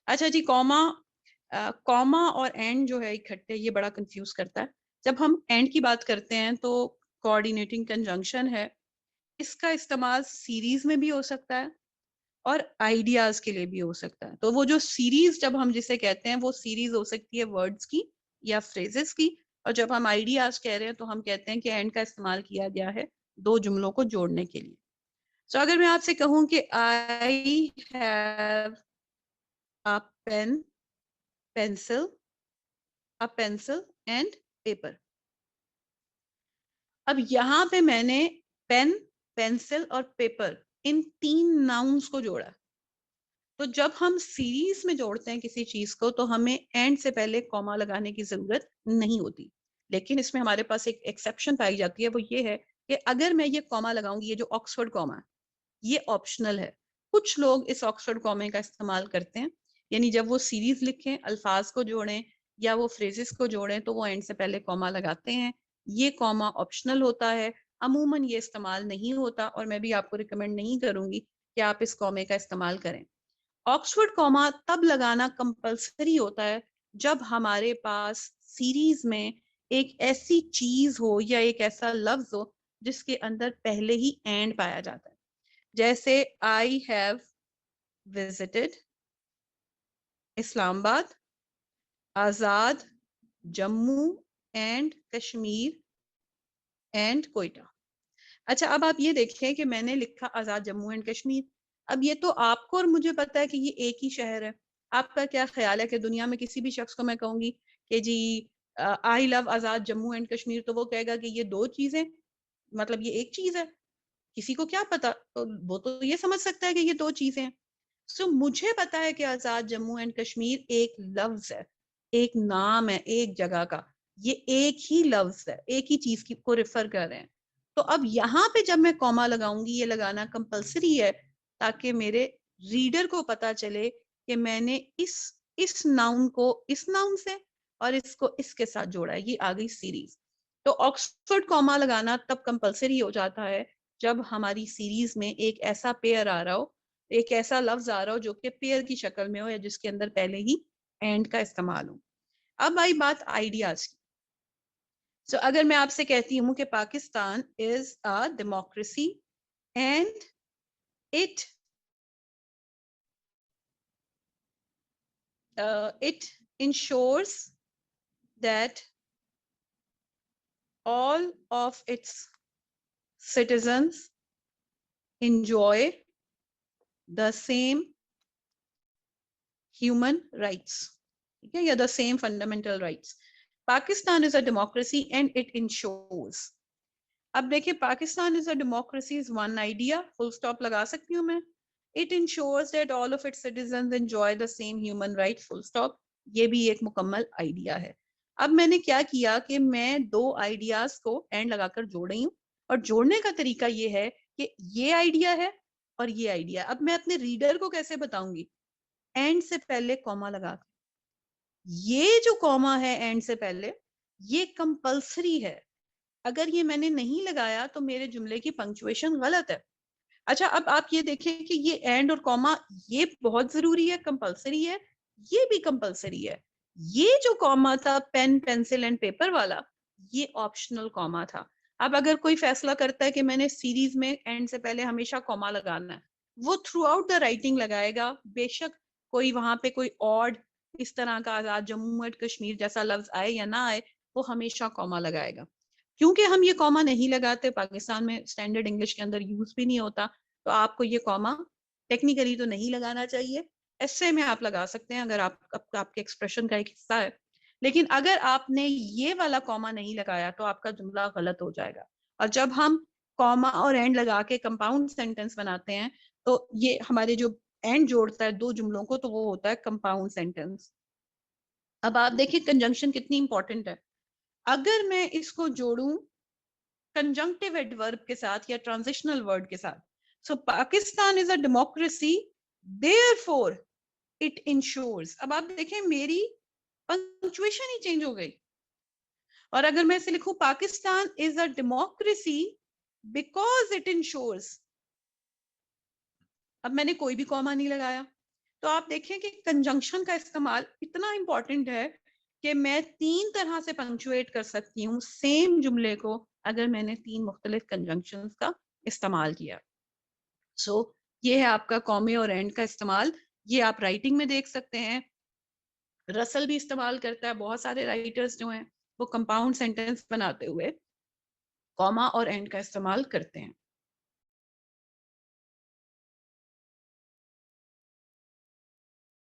अच्छा जी, कॉमा और एंड जो है इकट्ठे, ये बड़ा कंफ्यूज करता है। जब हम एंड की बात करते हैं तो कोऑर्डिनेटिंग कंजंक्शन है, इसका इस्तेमाल सीरीज में भी हो सकता है और आइडियाज के लिए भी हो सकता है। तो वो जो सीरीज जब हम जिसे कहते हैं, वो सीरीज हो सकती है वर्ड्स की या फ्रेजेस की, और जब हम आइडियाज कह रहे हैं तो हम कहते हैं कि एंड का इस्तेमाल किया गया है दो जुमलों को जोड़ने के लिए। तो अगर मैं आपसे कहूं कि I have a pen, pencil, a pencil and paper. अब यहां पे मैंने पेन, पेंसिल और पेपर, इन तीन नाउन्स को जोड़ा। तो जब हम सीरीज में जोड़ते हैं किसी चीज को तो हमें एंड से पहले कॉमा लगाने की जरूरत नहीं होती। लेकिन इसमें हमारे पास एक एक्सेप्शन पाई जाती है, वो ये है कि अगर मैं ये कॉमा लगाऊंगी, ये जो ऑक्सफोर्ड कॉमा है, ये ऑप्शनल है। कुछ लोग इस ऑक्सफोर्ड कॉमे का इस्तेमाल करते हैं, यानी जब वो सीरीज लिखें, अल्फाज को जोड़ें या वो फ्रेजेस को जोड़ें तो वो एंड से पहले कॉमा लगाते हैं। ये कॉमा ऑप्शनल होता है, अमूमन ये इस्तेमाल नहीं होता, और मैं भी आपको रिकमेंड नहीं करूंगी कि आप इस कॉमे का इस्तेमाल करें। ऑक्सफोर्ड कॉमा तब लगाना कंपलसरी होता है जब हमारे पास सीरीज में एक ऐसी चीज हो या एक ऐसा लफ्ज हो जिसके अंदर पहले ही एंड पाया जाता है। जैसे I have visited Islamabad, Azad, Jammu and Kashmir and Quetta. अच्छा, अब आप ये देखें कि मैंने लिखा आजाद जम्मू एंड कश्मीर। अब ये तो आपको और मुझे पता है कि ये एक ही शहर है। आपका क्या ख्याल है कि दुनिया में किसी भी शख्स को मैं कहूंगी कि जी I love Azad Jammu and Kashmir, तो वो कहेगा कि ये दो चीजें, मतलब ये एक चीज है? किसी को क्या पता, तो वो तो ये समझ सकता है कि ये दो चीजें हैं। सो मुझे पता है कि आजाद जम्मू एंड कश्मीर एक लफ्ज है, एक नाम है एक जगह का। ये एक ही लफ्ज है, एक ही चीज की को रेफर कर रहे हैं। तो अब यहाँ पे जब मैं कॉमा लगाऊंगी, ये लगाना कंपलसरी है ताकि मेरे रीडर को पता चले कि मैंने इस नाउन को इस नाउन से और इसको इसके साथ जोड़ा है। ये आ गई सीरीज। तो ऑक्सफोर्ड कॉमा लगाना तब कंपलसरी हो जाता है जब हमारी सीरीज में एक ऐसा पेयर आ रहा हो, एक ऐसा लफ्ज आ रहा हो जो कि पेयर की शक्ल में हो या जिसके अंदर पहले ही एंड का इस्तेमाल हो। अब आई बात आइडियाज की। सो अगर मैं आपसे कहती हूँ कि Pakistan is a democracy and it it ensures that all of its citizens enjoy the same human rights, ठीक है, या the same fundamental rights. Pakistan is a democracy and it ensures. अब देखिए, Pakistan is a democracy is one idea, full stop लगा सकती हूँ मैं। It ensures that all of its citizens enjoy the same human right, full stop, ये भी एक मुकम्मल आइडिया है। अब मैंने क्या किया कि मैं दो आइडियाज को एंड लगाकर जोड़ रही हूँ, और जोड़ने का तरीका ये है कि ये आइडिया है और ये आइडिया। अब मैं अपने रीडर को कैसे बताऊंगी? एंड से पहले कॉमा लगा के। ये जो कॉमा है एंड से पहले, ये कंपल्सरी है। अगर ये मैंने नहीं लगाया तो मेरे जुमले की पंक्चुएशन गलत है। अच्छा, अब आप ये देखें कि ये एंड और कॉमा, ये बहुत जरूरी है, कंपलसरी है, ये भी कंपलसरी है। ये जो कॉमा था पेन, पेंसिल एंड पेपर वाला, ये ऑप्शनल कॉमा था। अब अगर कोई फैसला करता है कि मैंने सीरीज में एंड से पहले हमेशा कॉमा लगाना है, वो थ्रू आउट द राइटिंग लगाएगा। बेशक कोई वहां पे कोई ऑड इस तरह का आजाद जम्मू एंड कश्मीर जैसा लफ्ज आए या ना आए, वो हमेशा कॉमा लगाएगा। क्योंकि हम ये कॉमा नहीं लगाते, पाकिस्तान में स्टैंडर्ड इंग्लिश के अंदर यूज भी नहीं होता, तो आपको ये कॉमा टेक्निकली तो नहीं लगाना चाहिए। ऐसे में आप लगा सकते हैं अगर आपके एक्सप्रेशन का एक हिस्सा है। लेकिन अगर आपने ये वाला कॉमा नहीं लगाया तो आपका जुमला गलत हो जाएगा। और जब हम कॉमा और एंड लगा के कंपाउंड सेंटेंस बनाते हैं तो ये हमारे जो एंड जोड़ता है दो जुमलों को, तो वो होता है कंपाउंड सेंटेंस। अब आप देखिए कंजंक्शन कितनी इंपॉर्टेंट है। अगर मैं इसको जोड़ूं कंजंक्टिव एडवर्ब के साथ या ट्रांजिशनल वर्ड के साथ, so Pakistan is a democracy therefore it ensures. अब आप देखें मेरी पंक्चुएशन ही चेंज हो गई। और अगर मैं इसे लिखूं Pakistan is a democracy because it ensures, अब मैंने कोई भी कॉमा नहीं लगाया, तो आप देखें कि कंजंक्शन का इस्तेमाल इतना इंपॉर्टेंट है कि मैं 3 तरह से पंक्चुएट कर सकती हूँ सेम जुमले को, अगर मैंने 3 मुख्तलिफ कंजंक्शंस का इस्तेमाल किया। सो ये है आपका कॉमे और एंड का इस्तेमाल। ये आप राइटिंग में देख सकते हैं, रसल भी इस्तेमाल करता है, बहुत सारे राइटर्स जो हैं वो कंपाउंड सेंटेंस बनाते हुए कॉमा और एंड का इस्तेमाल करते हैं।